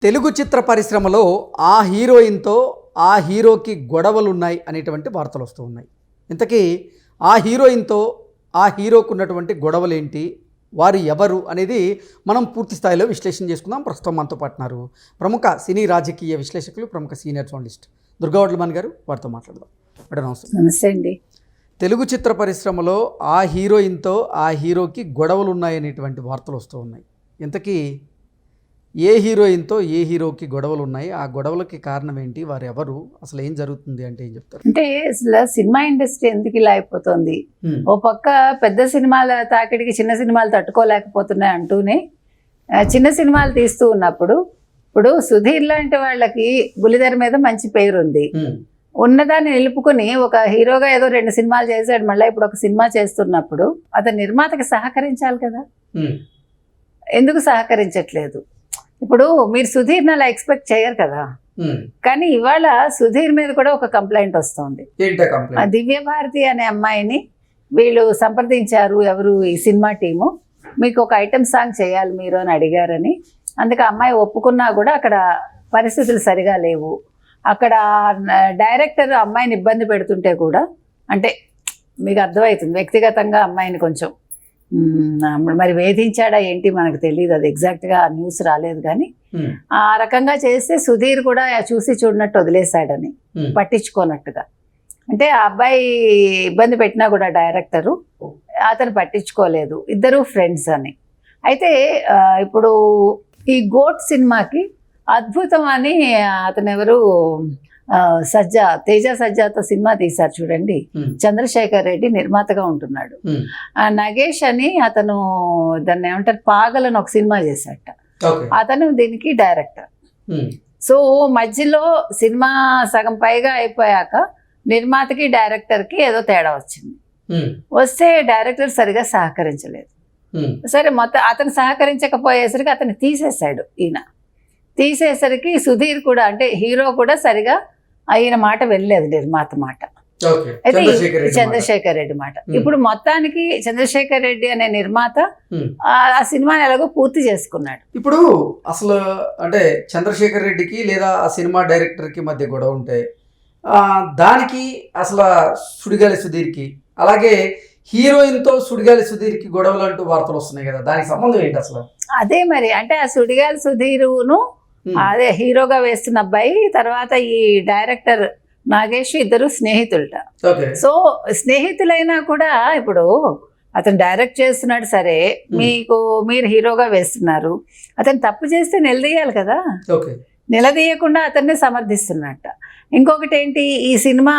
తెలుగు చిత్ర పరిశ్రమలో ఆ హీరోయిన్తో ఆ హీరోకి గొడవలు ఉన్నాయి అనేటువంటి వార్తలు వస్తూ ఉన్నాయి. ఇంతకీ ఆ హీరోయిన్తో ఆ హీరోకు ఉన్నటువంటి గొడవలు ఏంటి, వారు ఎవరు అనేది మనం పూర్తి స్థాయిలో విశ్లేషణ చేసుకుందాం. ప్రస్తుతం మనతో పాటున్నారు ప్రముఖ సినీ రాజకీయ విశ్లేషకులు, ప్రముఖ సీనియర్ జర్నలిస్ట్ దుర్గా వడ్లమాన్ గారు. వారితో మాట్లాడదాం. మేడం నమస్తే. నమస్తే అండి. తెలుగు చిత్ర పరిశ్రమలో ఆ హీరోయిన్తో ఆ హీరోకి గొడవలు ఉన్నాయనేటువంటి వార్తలు వస్తూ ఉన్నాయి. ఇంతకీ ఏ హీరోయిన్తో ఏ హీరోకి గొడవలు ఉన్నాయి, ఆ గొడవలకి కారణం ఏంటి, వారు ఎవరు, అసలు ఏం జరుగుతుంది అంటే ఏం చెప్తారు? అంటే అసలు సినిమా ఇండస్ట్రీ ఎందుకు ఇలా అయిపోతుంది? ఓ పక్క పెద్ద సినిమాల తాకిడికి చిన్న సినిమాలు తట్టుకోలేకపోతున్నాయి అంటూనే చిన్న సినిమాలు తీస్తూ ఉన్నప్పుడు ఇప్పుడు సుధీర్ లాంటి వాళ్ళకి బుల్లితెర మీద మంచి పేరు ఉంది. ఉన్నదాన్ని నిలుపుకుని ఒక హీరోగా ఏదో 2 సినిమాలు చేశాడు, మళ్ళీ ఇప్పుడు ఒక సినిమా చేస్తున్నప్పుడు అతను నిర్మాతకి సహకరించాలి కదా. ఎందుకు సహకరించట్లేదు? ఇప్పుడు మీరు సుధీర్ని అలా ఎక్స్పెక్ట్ చేయరు కదా. కానీ ఇవాళ సుధీర్ మీద కూడా ఒక కంప్లైంట్ వస్తుంది. దివ్య భారతి అనే అమ్మాయిని వీళ్ళు సంప్రదించారు, ఎవరు ఈ సినిమా టీము, మీకు ఒక ఐటమ్ సాంగ్ చేయాలి మీరు అని అడిగారని. అందుకే అమ్మాయి ఒప్పుకున్నా కూడా అక్కడ పరిస్థితులు సరిగా లేవు. అక్కడ డైరెక్టర్ అమ్మాయిని ఇబ్బంది పెడుతుంటే కూడా, అంటే మీకు అర్థమవుతుంది, వ్యక్తిగతంగా అమ్మాయిని కొంచెం మరి వేధించాడా ఏంటి మనకు తెలియదు, అది ఎగ్జాక్ట్గా న్యూస్ రాలేదు. కానీ ఆ రకంగా చేస్తే సుధీర్ కూడా చూసి చూడనట్టు వదిలేశాడని, పట్టించుకోనట్టుగా. అంటే ఆ అబ్బాయి ఇబ్బంది పెట్టినా కూడా డైరెక్టరు అతను పట్టించుకోలేదు, ఇద్దరు ఫ్రెండ్స్ అని. అయితే ఇప్పుడు ఈ గోట్ సినిమాకి అద్భుతం అని అతను ఎవరు తేజ సజ్జాతో సినిమా తీశారు చూడండి. చంద్రశేఖర్ రెడ్డి నిర్మాతగా ఉంటున్నాడు. నగేష్ అని అతను దాన్ని ఏమంటారు, పాగలని ఒక సినిమా చేశాట, అతను దీనికి డైరెక్టర్. సో మధ్యలో సినిమా సగం పైగా అయిపోయాక నిర్మాతకి డైరెక్టర్కి ఏదో తేడా వచ్చింది. వస్తే డైరెక్టర్ సరిగా సహకరించలేదు. సరే మొత్తం అతను సహకరించకపోయేసరికి అతను తీసేశాడు. తీసేసరికి సుధీర్ కూడా, అంటే హీరో కూడా సరిగా అయిన మాట వెళ్ళలేదు, నిర్మాత మాట. అయితే చంద్రశేఖర్ రెడ్డి మాట. ఇప్పుడు మొత్తానికి చంద్రశేఖర్ రెడ్డి అనే నిర్మాత ఆ సినిమాని ఎలాగో పూర్తి చేసుకున్నాడు. ఇప్పుడు అసలు అంటే చంద్రశేఖర్ రెడ్డికి లేదా ఆ సినిమా డైరెక్టర్కి మధ్య గొడవ ఉంటే దానికి అసలు సుడిగాలి సుధీర్కి, అలాగే హీరోయిన్తో సుడిగాలి సుధీర్కి గొడవలు అంటూ వార్తలు వస్తున్నాయి కదా, దానికి సంబంధం ఏంటి అసలు? అదే మరి, అంటే ఆ సుడిగాలి సుధీరును అదే హీరోగా వేస్తున్న అబ్బాయి, తర్వాత ఈ డైరెక్టర్ నాగేష్ ఇద్దరు స్నేహితులట. సో స్నేహితులైనా కూడా ఇప్పుడు అతను డైరెక్ట్ చేస్తున్నాడు, సరే మీరు హీరోగా వేస్తున్నారు, అతను తప్పు చేస్తే నిలదీయాలి కదా. నిలదీయకుండా అతన్ని సమర్థిస్తున్నట్ట. ఇంకొకటి ఏంటి, ఈ సినిమా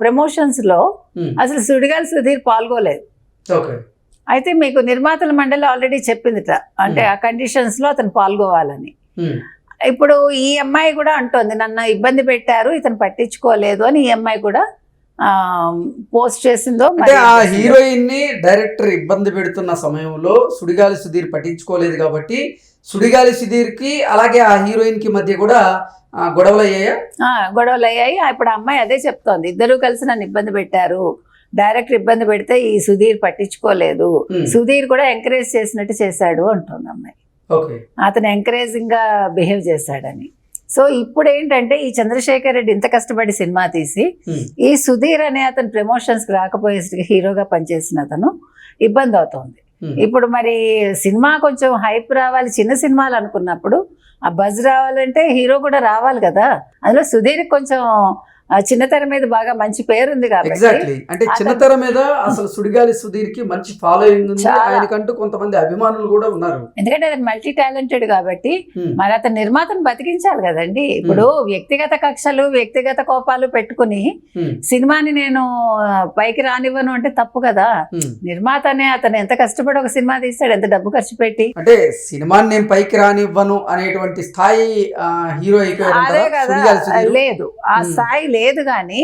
ప్రమోషన్స్లో అసలు సుడిగాలి సుధీర్ పాల్గొలేదు. అయితే మీకు నిర్మాతల మండలి ఆల్రెడీ చెప్పిందిట, అంటే ఆ కండిషన్స్లో అతను పాల్గొవాలని. ఇప్పుడు ఈ అమ్మాయి కూడా అంటోంది, నన్ను ఇబ్బంది పెట్టారు, ఇతను పట్టించుకోలేదు అని ఈ అమ్మాయి కూడా పోస్ట్ చేసిందో. అంటే ఆ హీరోయిన్ ని డైరెక్టర్ ఇబ్బంది పెడుతున్న సమయంలో సుడిగాలి సుధీర్ పట్టించుకోలేదు కాబట్టి సుడిగాలి సుధీర్ కి అలాగే ఆ హీరోయిన్ కి మధ్య కూడా గొడవలు అయ్యాయి. ఇప్పుడు అమ్మాయి అదే చెప్తోంది, ఇద్దరు కలిసి నన్ను ఇబ్బంది పెట్టారు, డైరెక్టర్ ఇబ్బంది పెడితే ఈ సుధీర్ పట్టించుకోలేదు, సుధీర్ కూడా ఎంకరేజ్ చేసినట్టు చేశాడు అంటుంది అమ్మాయి. అతను ఎంకరేజింగ్ గా బిహేవ్ చేశాడని. సో ఇప్పుడు ఏంటంటే ఈ చంద్రశేఖర్ రెడ్డి ఇంత కష్టపడి సినిమా తీసి ఈ సుధీర్ అనే అతను ప్రమోషన్స్ కి రాకపోయేసరికి హీరోగా పనిచేసిన అతను ఇబ్బంది అవుతోంది. ఇప్పుడు మరి సినిమా కొంచెం హైప్ రావాలి, చిన్న సినిమాలు అనుకున్నప్పుడు ఆ బజ్ రావాలంటే హీరో కూడా రావాలి కదా. అందులో సుధీర్ కొంచెం చిన్నతెర మీద బాగా మంచి పేరు ఉంది కాబట్టి, అంటే చిన్నతెర మీద అసలు సుడిగాలి సుధీర్ కి మంచి ఫాలోయింగ్ ఉంది, ఆయనకంటూ కొంతమంది అభిమానులు కూడా ఉన్నారు. ఎందుకంటే అతను మల్టీ టాలెంటెడ్ కాబట్టి మరి అతను నిర్మాతను బతికించాలి కదండి. ఇప్పుడు వ్యక్తిగత కక్షలు, వ్యక్తిగత కోపాలు పెట్టుకుని సినిమాని నేను పైకి రానివ్వను అంటే తప్పు కదా. నిర్మాతనే అతను ఎంత కష్టపడి ఒక సినిమా తీస్తాడు, ఎంత డబ్బు ఖర్చు పెట్టి. అంటే సినిమాని నేను పైకి రానివ్వను అనేటువంటి స్థాయి హీరో అదే కదా, లేదు ఆ స్థాయి లేదు. కానీ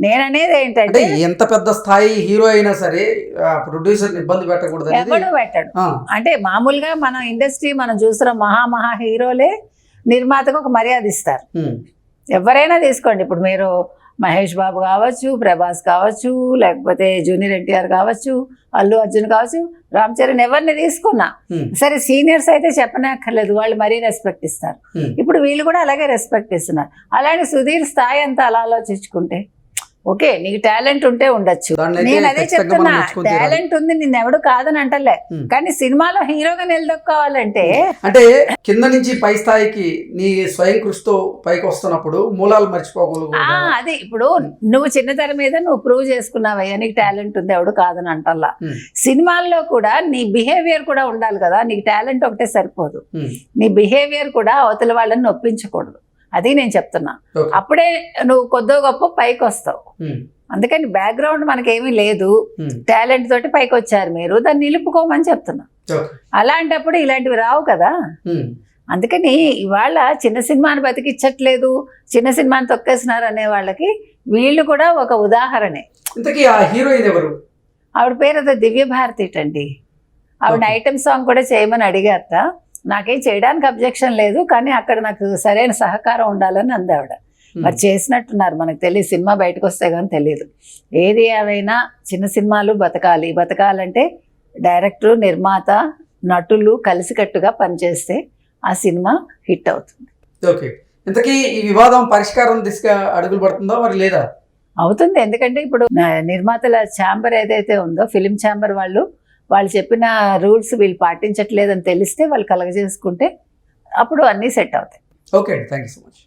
నేననేది ఏంటంటే ఎంత పెద్ద స్థాయి హీరో అయినా సరే ప్రొడ్యూసర్ ఇబ్బంది పెట్టకూడదు, ఎవడు పెట్టడు. అంటే మామూలుగా మన ఇండస్ట్రీ మనం చూస్తున్న మహా హీరోలే నిర్మాతకు ఒక మర్యాద ఇస్తారు. ఎవరైనా తీసుకోండి, ఇప్పుడు మీరు మహేష్ బాబు కావచ్చు, ప్రభాస్ కావచ్చు, లేకపోతే జూనియర్ ఎన్టీఆర్ కావచ్చు, అల్లు అర్జున్ కావచ్చు, రామ్ చరణ్, ఎవరిని తీసుకున్నా సరే సీనియర్స్ అయితే చెప్పనే అక్కర్లేదు, వాళ్ళు మరీ రెస్పెక్ట్ ఇస్తారు. ఇప్పుడు వీళ్ళు కూడా అలాగే రెస్పెక్ట్ ఇస్తున్నారు. అలాగే సుధీర్ స్థాయి అంతా అలా ఆలోచించుకుంటే ఓకే, నీకు టాలెంట్ ఉంటే ఉండొచ్చు. దాన్ని అయితే నేను అదే ఖచ్చితంగా చెప్తున్నా, మనం మెచ్చుకొని తీరాలి. టాలెంట్ ఉంది, నిన్ను ఎవడు కాదని అంటలే. కానీ సినిమాలో హీరోగా నిలదొక్కోవాలంటే అంటే కింద నుంచి పై స్థాయికి నీ స్వయం కృషితో పైకి వస్తున్నప్పుడు మూలాలు మర్చిపోకూడదు. అది ఇప్పుడు నువ్వు చిన్న తెర మీద నువ్వు ప్రూవ్ చేసుకున్నావయ్యా నీకు టాలెంట్ ఉంది, ఎవడు కాదని అంటల్లా. సినిమాల్లో కూడా నీ బిహేవియర్ కూడా ఉండాలి కదా, నీకు టాలెంట్ ఒకటే సరిపోదు, నీ బిహేవియర్ కూడా అవతల వాళ్ళని నొప్పించకూడదు. అది నేను చెప్తున్నా. అప్పుడే నువ్వు కొద్దో గొప్ప పైకి వస్తావు. అందుకని బ్యాక్గ్రౌండ్ మనకేమీ లేదు, టాలెంట్ తోటి పైకి వచ్చారు మీరు, దాన్ని నిలుపుకోమని చెప్తున్నా. అలాంటప్పుడు ఇలాంటివి రావు కదా. అందుకని ఇవాళ చిన్న సినిమాని బతికిచ్చట్లేదు, చిన్న సినిమాని తొక్కేస్తున్నారు అనే వాళ్ళకి వీళ్ళు కూడా ఒక ఉదాహరణే. ఇంతకీ ఆ హీరోయిన్ ఎవరు? ఆవిడ పేరు అదే దివ్య భారతి అండి. ఆవిడ ఐటమ్ సాంగ్ కూడా చేయమని అడిగారట. నాకేం చేయడానికి అబ్జెక్షన్ లేదు, కానీ అక్కడ నాకు సరైన సహకారం ఉండాలని అంది ఆవిడ. మరి చేసినట్టున్నారు, మనకు తెలియదు, సినిమా బయటకు వస్తే కానీ తెలియదు. ఏది ఏమైనా చిన్న సినిమాలు బతకాలంటే డైరెక్టర్, నిర్మాత, నటులు కలిసికట్టుగా పనిచేస్తే ఆ సినిమా హిట్ అవుతుంది. ఓకే, ఇంతకీ ఈ వివాదం పరిష్కారం దిశగా అడుగులు పడుతుందో మరి లేదా? అవుతుంది. ఎందుకంటే ఇప్పుడు నిర్మాతల ఛాంబర్ ఏదైతే ఉందో, ఫిలిం ఛాంబర్ వాళ్ళు చెప్పిన రూల్స్ వీళ్ళు పాటించట్లేదని తెలిస్తే వాళ్ళు కలగజేసుకుంటే అప్పుడు అన్నీ సెట్ అవుతాయి. ఓకే అండి, థ్యాంక్ యూ సో మచ్.